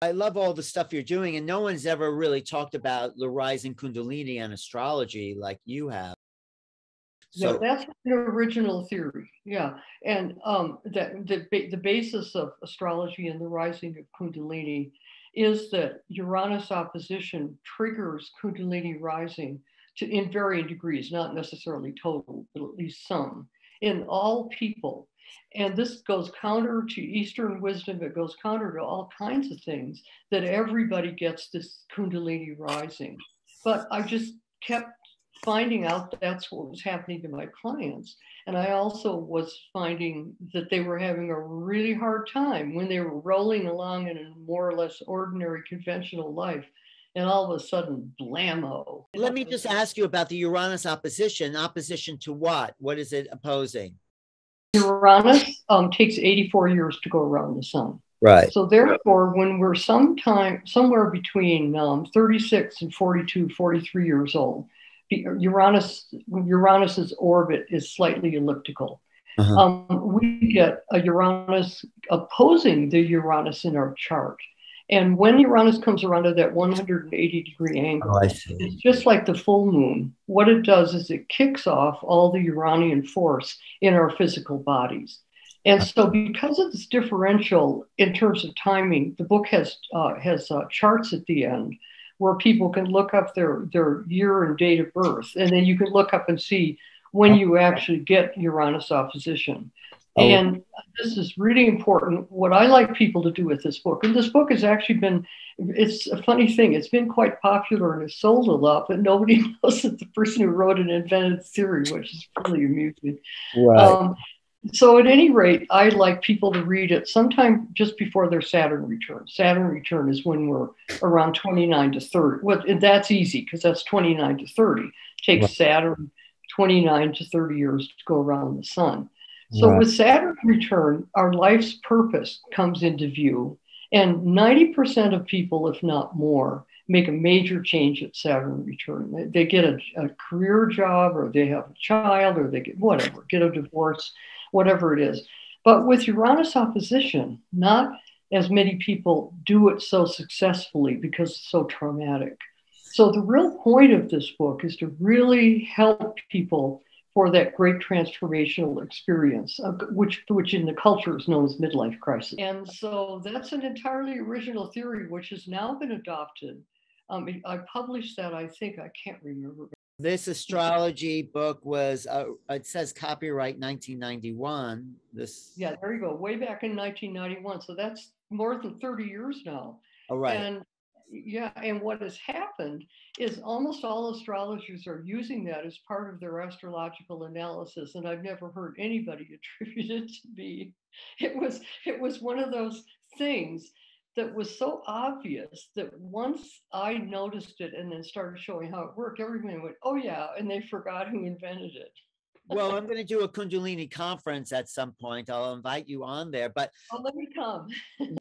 I love all the stuff you're doing, and no one's ever really talked about the rising Kundalini and astrology like you have. So yeah, that's an original theory. Yeah, and the basis of astrology and the rising of Kundalini is that Uranus opposition triggers Kundalini rising in varying degrees, not necessarily total, but at least some, in all people. And this goes counter to Eastern wisdom. It goes counter to all kinds of things, that everybody gets this Kundalini rising. But I just kept finding out that that's what was happening to my clients. And I also was finding that they were having a really hard time when they were rolling along in a more or less ordinary conventional life. And all of a sudden, blammo. Let me just ask you about the Uranus opposition. Opposition to what? What is it opposing? Uranus takes 84 years to go around the sun. Right. So therefore, when we're somewhere between 36 and 42, 43 years old, Uranus's orbit is slightly elliptical. We get a Uranus opposing the Uranus in our chart. And when Uranus comes around to that 180-degree angle, it's just like the full moon. What it does is it kicks off all the Uranian force in our physical bodies. And so because of this differential in terms of timing, the book has charts at the end where people can look up their year and date of birth. And then you can look up and see when you actually get Uranus opposition. And this is really important. What I like people to do with this book, and this book has actually been, it's a funny thing, it's been quite popular and has sold a lot, but nobody knows that the person who wrote it invented the theory, which is really amusing. Right. So at any rate, I like people to read it sometime just before their Saturn return. Saturn return is when we're around 29 to 30. Well, that's easy because that's 29 to 30. It takes Saturn 29 to 30 years to go around the sun. So with Saturn return, our life's purpose comes into view. And 90% of people, if not more, make a major change at Saturn return. They get a career job, or they have a child, or they get whatever, get a divorce, whatever it is. But with Uranus opposition, not as many people do it so successfully because it's so traumatic. So the real point of this book is to really help people for that great transformational experience, which in the culture is known as midlife crisis. And so that's an entirely original theory, which has now been adopted. I published that, I think, I can't remember. This astrology book was, it says copyright 1991. Yeah, there you go, way back in 1991. So that's more than 30 years now. Oh, right. And yeah, and what has happened is almost all astrologers are using that as part of their astrological analysis, and I've never heard anybody attribute it to me. It was one of those things that was so obvious that once I noticed it and then started showing how it worked, everybody went, "Oh yeah," and they forgot who invented it. Well, I'm going to do a Kundalini conference at some point. I'll invite you on there, but let me come.